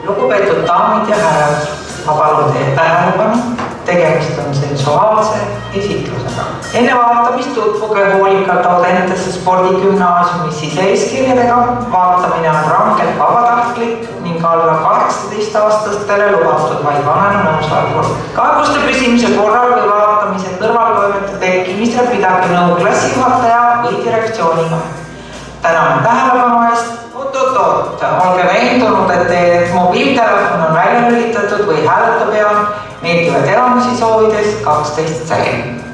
Lugupeetud daamid ja härrad, ma palun teie tähelepanu, tegemist on sensuaalse esitlusega. Enne vaatamist tutvuge hoolikalt Audentese spordigümnaasiumi sise-eeskirjadega, vaatamine on rangelt vabatahtlik ning alla 18-aastastele lubatud vaid vanema nõusolekul. Kaebuste püsimise korral või vaatamise kõrvaltoimete tekkimisel pidage nõu klassijuhataja või direktsiooniga. Täname tähelepanu eest. Oot, olge veendunud, et teie mobiiltelefon on välja lülitatud või hääletab ja meeldivaid elamusi soovides 12 säilimit.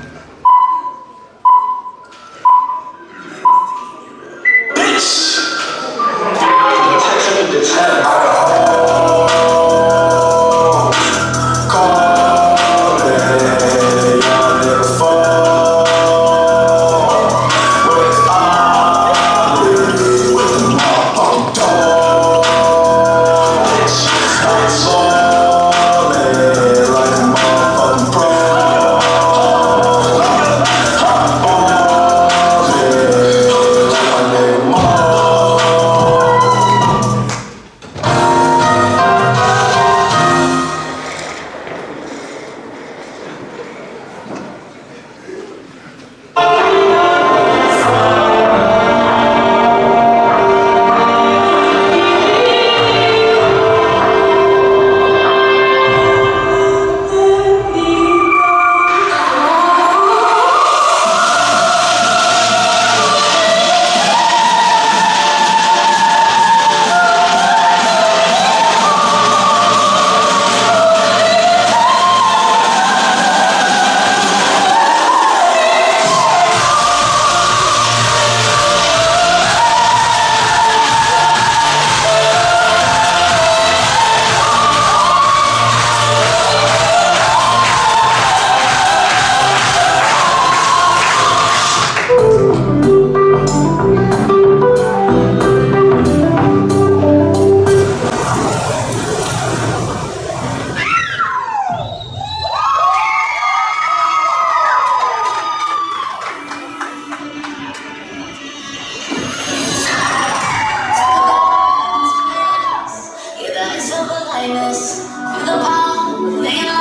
Through the palm, laying